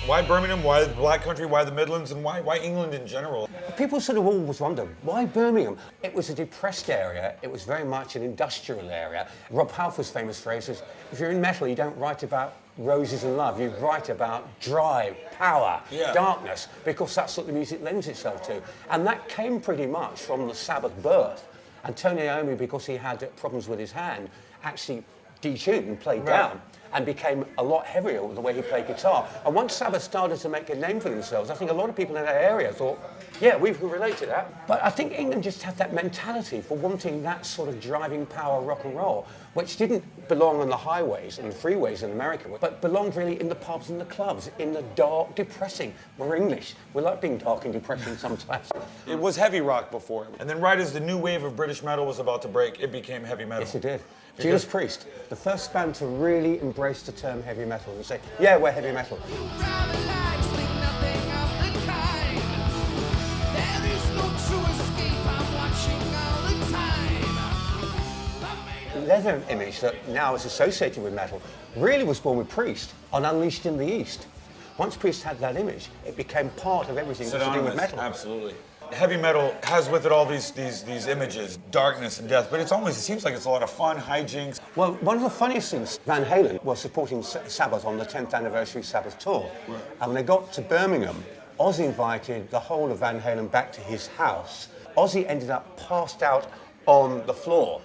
Why Birmingham? Why the Black Country? Why the Midlands? And why England in general? People sort of always wonder, why Birmingham? It was a depressed area. It was very much an industrial area. Rob Halford's famous phrase was, if you're in metal, you don't write about roses and love. You write about drive, power, darkness, because that's what the music lends itself to. And that came pretty much from the Sabbath birth. And Tony Iommi, because he had problems with his hand, actually detuned and played down and became a lot heavier with the way he played guitar. And once Sabbath started to make a name for themselves, I think a lot of people in that area thought, yeah, we can relate to that. But I think England just had that mentality for wanting that sort of driving power rock and roll, which didn't belong on the highways and freeways in America, but belonged really in the pubs and the clubs, in the dark, depressing. We're English. We like being dark and depressing sometimes. It was heavy rock before. And then right as the new wave of British metal was about to break, it became heavy metal. Yes, it did. Judas Priest, the first band to really embrace the term heavy metal and say, yeah, we're heavy metal. The leather image that now is associated with metal really was born with Priest on Unleashed in the East. Once Priest had that image, it became part of everything to do with metal. Absolutely. Heavy metal has with it all these images, darkness and death, but it seems like it's a lot of fun, hijinks. Well, one of the funniest things, Van Halen was supporting Sabbath on the 10th anniversary Sabbath tour. Right. And when they got to Birmingham, Ozzy invited the whole of Van Halen back to his house. Ozzy ended up passed out on the floor.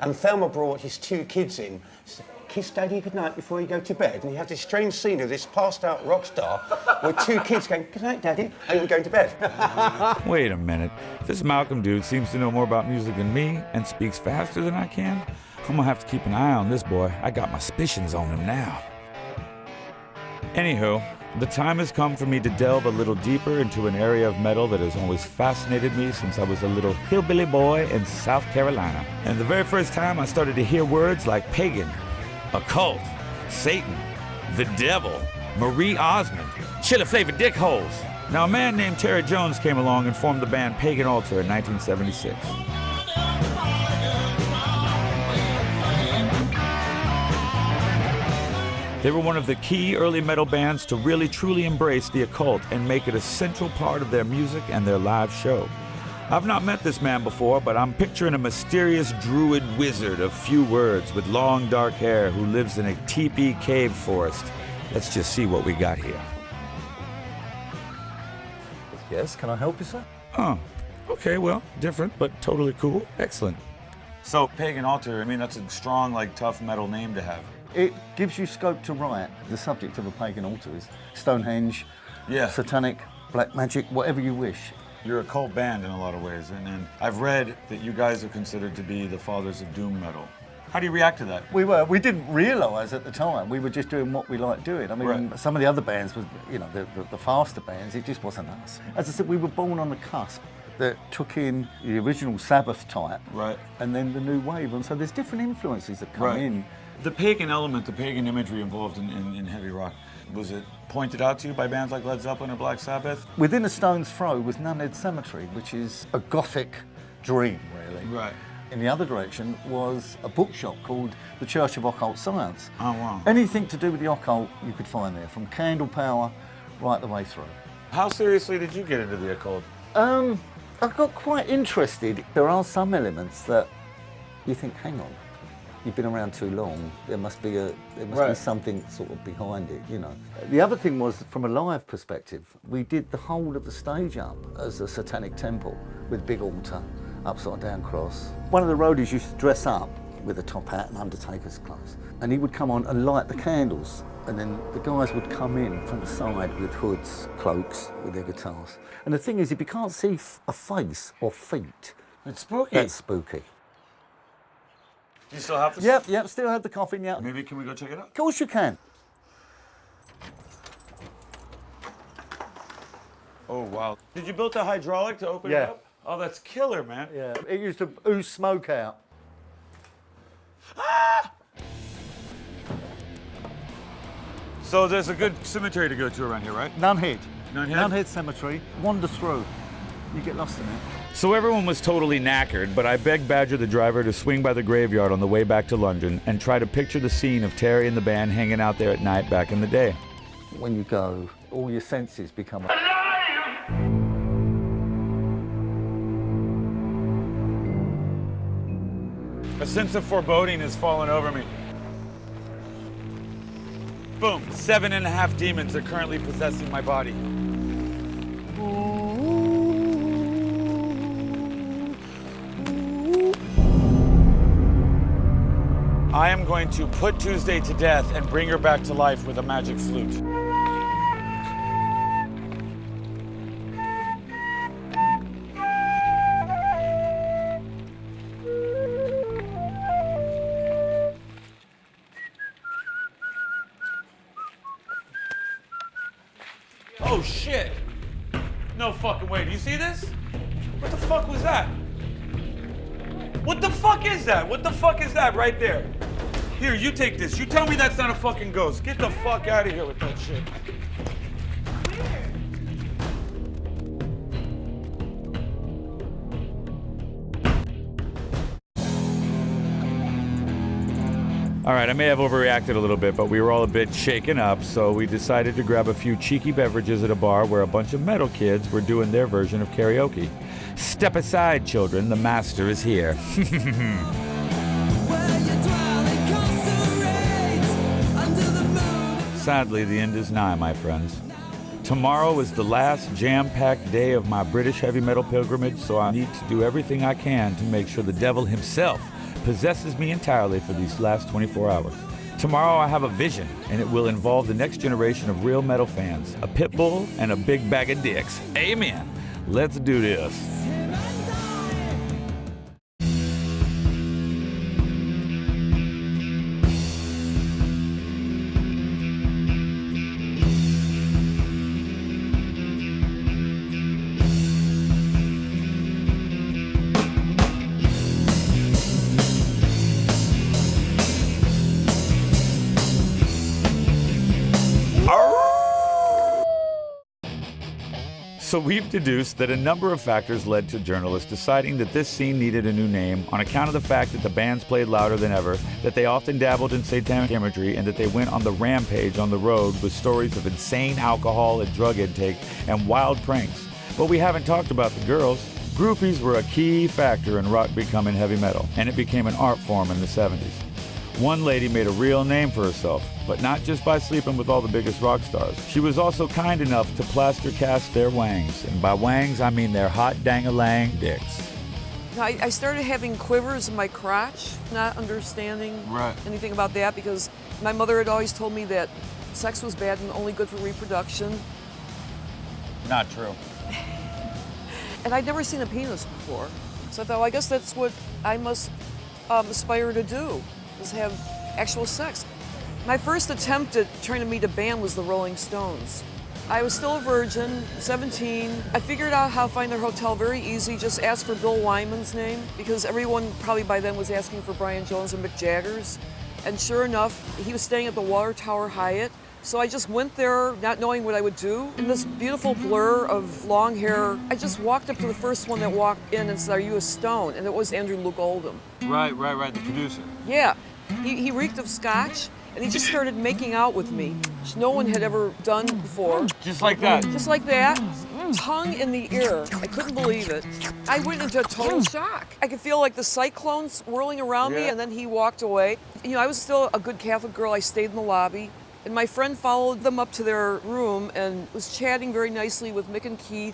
And Thelma brought his two kids in, said, kiss Daddy goodnight before you go to bed. And you have this strange scene of this passed out rock star with two kids going, good night, Daddy, and going to bed. Wait a minute. This Malcolm dude seems to know more about music than me and speaks faster than I can. I'm gonna have to keep an eye on this boy. I got my suspicions on him now. Anywho, the time has come for me to delve a little deeper into an area of metal that has always fascinated me since I was a little hillbilly boy in South Carolina. And the very first time I started to hear words like pagan, occult, Satan, the devil, Marie Osmond, chili flavored dick holes. Now a man named Terry Jones came along and formed the band Pagan Altar in 1976. They were one of the key early metal bands to really truly embrace the occult and make it a central part of their music and their live show. I've not met this man before, but I'm picturing a mysterious druid wizard of few words with long dark hair who lives in a teepee cave forest. Let's just see what we got here. Yes, can I help you, sir? Oh, okay, well, different, but totally cool. Excellent. So, Pagan Altar, I mean, that's a strong, like, tough metal name to have. It gives you scope to write. The subject of a pagan altar is Stonehenge, satanic, black magic, whatever you wish. You're a cult band in a lot of ways, and I've read that you guys are considered to be the fathers of doom metal. How do you react to that? We didn't realise at the time. We were just doing what we liked doing. I mean, some of the other bands was, you know, the faster bands, it just wasn't us. As I said, we were born on the cusp that took in the original Sabbath type, and then the new wave, and so there's different influences that come in. The pagan element, the pagan imagery involved in heavy rock, was it pointed out to you by bands like Led Zeppelin or Black Sabbath? Within a stone's throw was Nunhead Cemetery, which is a gothic dream, really. Right. In the other direction was a bookshop called the Church of Occult Science. Oh, wow. Anything to do with the occult you could find there, from candle power right the way through. How seriously did you get into the occult? I got quite interested. There are some elements that you think, hang on, you've been around too long, there must be something sort of behind it, you know. The other thing was, from a live perspective, we did the whole of the stage up as a satanic temple with big altar, upside down cross. One of the roadies used to dress up with a top hat and Undertaker's clothes, and he would come on and light the candles, and then the guys would come in from the side with hoods, cloaks, with their guitars. And the thing is, if you can't see a face or feet, it's spooky. That's spooky. You still have to? Yep, still have the coffin, yeah. Maybe can we go check it out? Of course you can. Oh, wow. Did you build the hydraulic to open it up? Oh, that's killer, man. Yeah, it used to ooze smoke out. So there's a good cemetery to go to around here, right? Nunhead. Nunhead? Nunhead Cemetery. Wander through. You get lost in it. So everyone was totally knackered, but I begged Badger the driver to swing by the graveyard on the way back to London and try to picture the scene of Terry and the band hanging out there at night back in the day. When you go, all your senses become alive. A sense of foreboding has fallen over me. Boom, 7.5 demons are currently possessing my body. I am going to put Tuesday to death and bring her back to life with a magic flute. Oh shit! No fucking way. Do you see this? What the fuck was that? What the fuck is that? What the fuck is that right there? Here, you take this. You tell me that's not a fucking ghost. Get the fuck out of here with that shit. All right, I may have overreacted a little bit, but we were all a bit shaken up, so we decided to grab a few cheeky beverages at a bar where a bunch of metal kids were doing their version of karaoke. Step aside, children, the master is here. Sadly, the end is nigh, my friends. Tomorrow is the last jam-packed day of my British heavy metal pilgrimage, so I need to do everything I can to make sure the devil himself possesses me entirely for these last 24 hours. Tomorrow I have a vision, and it will involve the next generation of real metal fans, a pit bull and a big bag of dicks. Amen. Let's do this. So we've deduced that a number of factors led to journalists deciding that this scene needed a new name on account of the fact that the bands played louder than ever, that they often dabbled in satanic imagery, and that they went on the rampage on the road with stories of insane alcohol and drug intake and wild pranks. But we haven't talked about the girls. Groupies were a key factor in rock becoming heavy metal, and it became an art form in the 70s. One lady made a real name for herself, but not just by sleeping with all the biggest rock stars. She was also kind enough to plaster cast their wangs, and by wangs I mean their hot dang-a-lang dicks. I started having quivers in my crotch, not understanding anything about that, because my mother had always told me that sex was bad and only good for reproduction. Not true. And I'd never seen a penis before. So I thought, well, I guess that's what I must aspire to do, is have actual sex. My first attempt at trying to meet a band was the Rolling Stones. I was still a virgin, 17. I figured out how to find their hotel very easy. Just ask for Bill Wyman's name, because everyone probably by then was asking for Brian Jones and Mick Jagger's. And sure enough, he was staying at the Water Tower Hyatt. So I just went there not knowing what I would do. In this beautiful blur of long hair, I just walked up to the first one that walked in and said, "Are you a Stone?" And it was Andrew Luke Oldham. Right, the producer. Yeah, he reeked of scotch, and he just started making out with me, which no one had ever done before. Just like that? Just like that. Tongue in the ear. I couldn't believe it. I went into total shock. I could feel like the cyclones whirling around me, and then he walked away. You know, I was still a good Catholic girl. I stayed in the lobby. And my friend followed them up to their room and was chatting very nicely with Mick and Keith.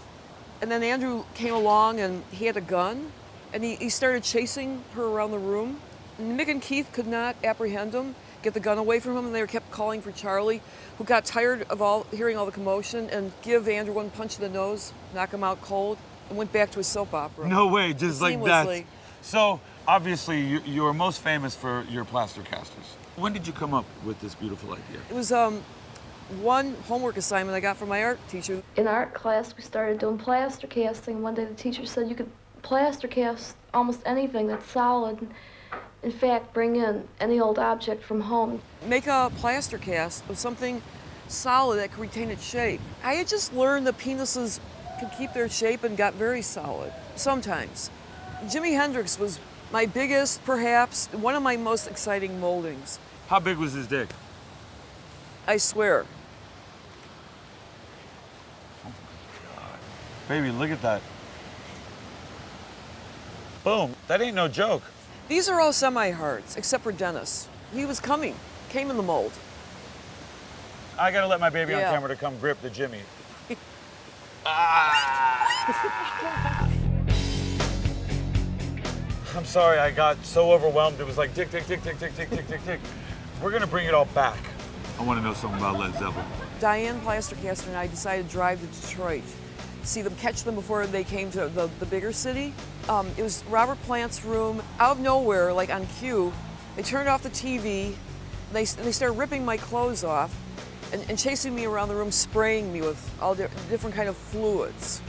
And then Andrew came along and he had a gun, and he started chasing her around the room. And Mick and Keith could not apprehend him, get the gun away from him, and they kept calling for Charlie, who got tired of hearing all the commotion, and give Andrew one punch in the nose, knock him out cold, and went back to his soap opera. No way, just like that. Seamlessly. So, obviously, you're most famous for your plaster casters. When did you come up with this beautiful idea? It was one homework assignment I got from my art teacher. In art class, we started doing plaster casting. One day the teacher said you could plaster cast almost anything that's solid. In fact, bring in any old object from home. Make a plaster cast of something solid that could retain its shape. I had just learned that penises could keep their shape and got very solid, sometimes. Jimi Hendrix was my biggest, perhaps, one of my most exciting moldings. How big was his dick? I swear. Oh my God. Baby, look at that. Boom, that ain't no joke. These are all semi-hards, except for Dennis. He was came in the mold. I gotta let my baby on camera to come grip the Jimmy. I'm sorry, I got so overwhelmed. It was like tick, tick, tick, tick, tick, tick, tick, tick, tick. We're gonna bring it all back. I wanna know something about Led Zeppelin. Diane Plastercaster and I decided to drive to Detroit, see them, catch them before they came to the bigger city. It was Robert Plant's room. Out of nowhere, like on cue, they turned off the TV, they started ripping my clothes off and chasing me around the room, spraying me with all different kind of fluids.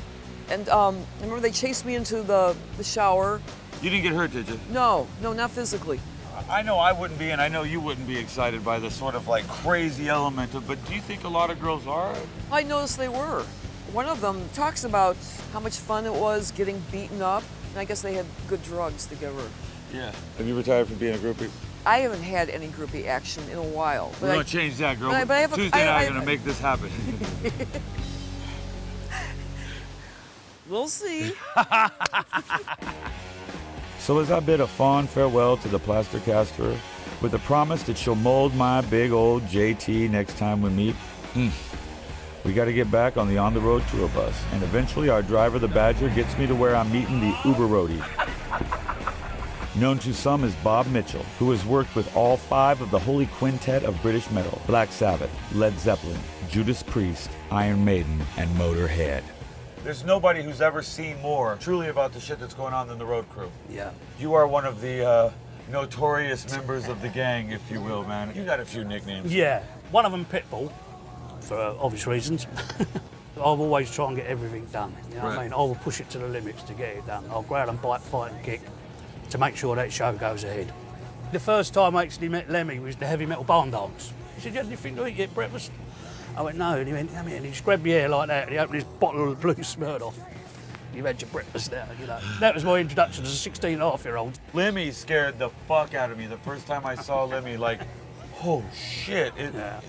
And I remember they chased me into the shower. You didn't get hurt, did you? No, not physically. I know I wouldn't be, and I know you wouldn't be excited by this sort of like crazy element of, but do you think a lot of girls are? I noticed they were. One of them talks about how much fun it was getting beaten up, and I guess they had good drugs to give her. Yeah. Have you retired from being a groupie? I haven't had any groupie action in a while. We're gonna change that, girl. But I have Tuesday night, I'm gonna make this happen. We'll see. So as I bid a fond farewell to the plaster caster, with a promise that she'll mold my big old JT next time we meet, we got to get back on the road tour bus, and eventually our driver, the Badger, gets me to where I'm meeting the Uber roadie. Known to some as Bob Mitchell, who has worked with all 5 of the holy quintet of British metal: Black Sabbath, Led Zeppelin, Judas Priest, Iron Maiden, and Motorhead. There's nobody who's ever seen more truly about the shit that's going on than the road crew. Yeah. You are one of the notorious members of the gang, if you will, man. You got a few nicknames. Yeah. One of them Pitbull, for obvious reasons. I'll always try and get everything done. You know what I mean? I will push it to the limits to get it done. I'll go out and bite, fight and kick to make sure that show goes ahead. The first time I actually met Lemmy was the Heavy Metal Barn Dance. He said, "You had anything to eat yet, breakfast?" I went, no, and he went, come here, and he just grabbed my hair like that, and he opened his bottle of blue Smirnoff. You've had your breakfast now, you know. That was my introduction as a 16-and-a-half-year-old. Lemmy scared the fuck out of me the first time I saw Lemmy, like, oh shit,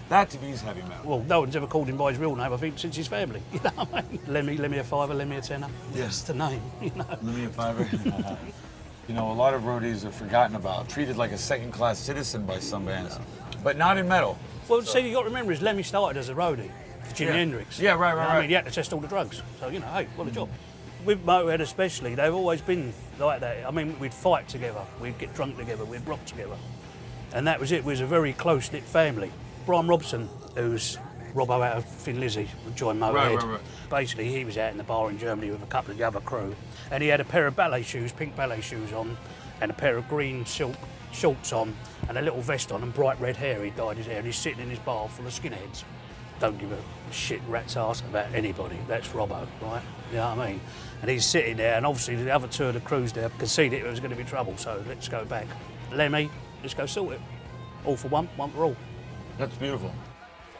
that to me is heavy metal. Well, no one's ever called him by his real name, I think, since his family. You know what I mean? Lemmy a fiver, Lemmy a tenner. Yes, the name, you know. Lemmy a fiver. You know, a lot of roadies are forgotten about, treated like a second-class citizen by some bands, but not in metal. Well, see, you got to remember, is Lemmy started as a roadie for Jimi Hendrix. Yeah, right. I mean, he had to test all the drugs, so, you know, hey, what a job. With Motorhead especially, they've always been like that. I mean, we'd fight together, we'd get drunk together, we'd rock together. And that was it. We was a very close-knit family. Brian Robson, who's Robbo out of Thin Lizzy, joined Motorhead. Right. Basically, he was out in the bar in Germany with a couple of the other crew. And he had a pair of ballet shoes, pink ballet shoes on, and a pair of green silk shorts on, and a little vest on, and bright red hair. He dyed his hair, and he's sitting in his bar full of skinheads. Don't give a shit rat's ass about anybody. That's Robbo, right? You know what I mean? And he's sitting there, and obviously the other two of the crews there could see that it was going to be trouble, so let's go back. Lemmy, let's go sort it. All for one for all. That's beautiful.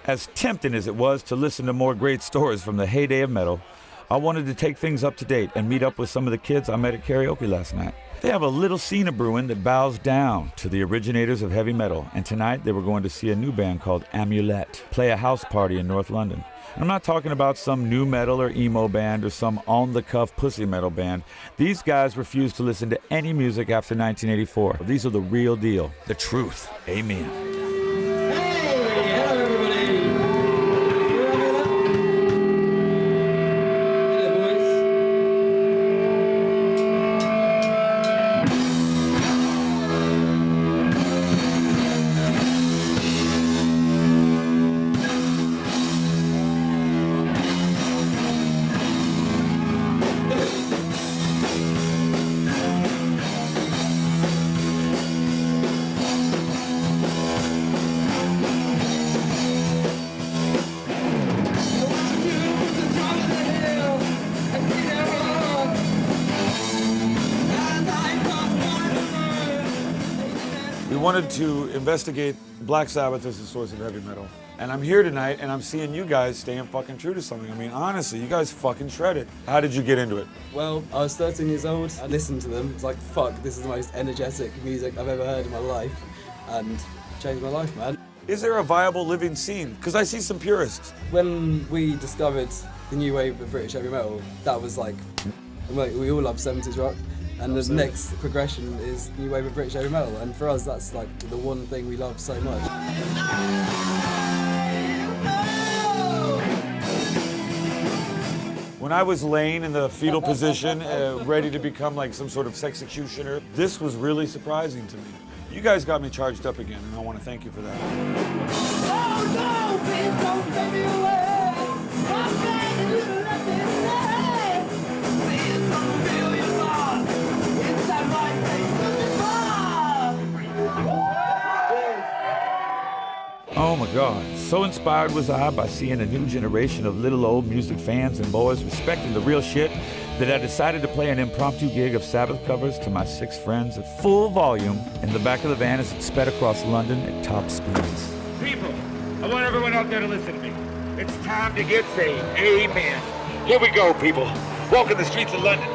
As tempting as it was to listen to more great stories from the heyday of metal, I wanted to take things up to date and meet up with some of the kids I met at karaoke last night. They have a little scene of brewing that bows down to the originators of heavy metal, and tonight they were going to see a new band called Amulet play a house party in North London. And I'm not talking about some new metal or emo band or some on-the-cuff pussy metal band. These guys refused to listen to any music after 1984. These are the real deal, the truth. Amen. Wanted to investigate Black Sabbath as a source of heavy metal. And I'm here tonight and I'm seeing you guys staying fucking true to something. I mean, honestly, you guys fucking shredded. How did you get into it? Well, I was 13 years old. I listened to them. It's like, fuck, this is the most energetic music I've ever heard in my life. And changed my life, man. Is there a viable living scene? Because I see some purists. When we discovered the new wave of British heavy metal, that was like, we all love 70s rock. And the next progression is new wave of British heavy metal, and for us that's like the one thing we love so much. When I was laying in the fetal position, ready to become like some sort of sexecutioner, this was really surprising to me. You guys got me charged up again, and I want to thank you for that. Oh no, please don't take me away. I'm begging you to let me stay. Please don't feel your love. It's that right place to Oh my God, so inspired was I by seeing a new generation of little old music fans and boys respecting the real shit that I decided to play an impromptu gig of Sabbath covers to my 6 friends at full volume in the back of the van as it sped across London at top speeds. People, I want everyone out there to listen to me. It's time to get saved. Amen. Here we go, people. Walking the streets of London.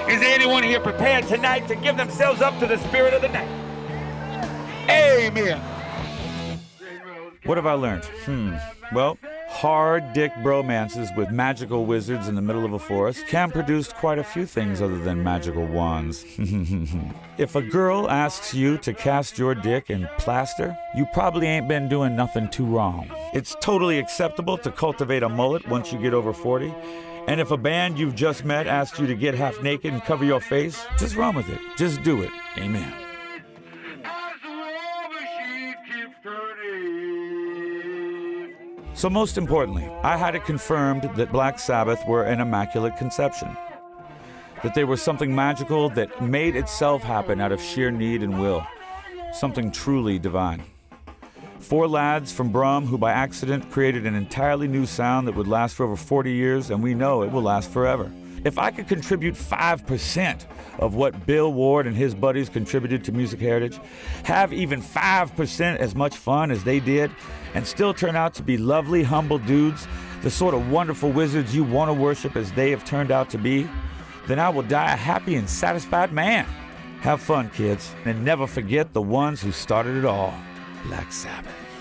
Is anyone here prepared tonight to give themselves up to the spirit of the night? Amen. What have I learned? Well, hard dick bromances with magical wizards in the middle of a forest can produce quite a few things other than magical wands. If a girl asks you to cast your dick in plaster, you probably ain't been doing nothing too wrong. It's totally acceptable to cultivate a mullet once you get over 40. And if a band you've just met asks you to get half naked and cover your face, just run with it. Just do it. Amen. So most importantly, I had it confirmed that Black Sabbath were an immaculate conception. That they were something magical that made itself happen out of sheer need and will. Something truly divine. 4 lads from Brum who by accident created an entirely new sound that would last for over 40 years, and we know it will last forever. If I could contribute 5% of what Bill Ward and his buddies contributed to Music Heritage, have even 5% as much fun as they did, and still turn out to be lovely, humble dudes, the sort of wonderful wizards you want to worship as they have turned out to be, then I will die a happy and satisfied man. Have fun, kids, and never forget the ones who started it all, Black Sabbath.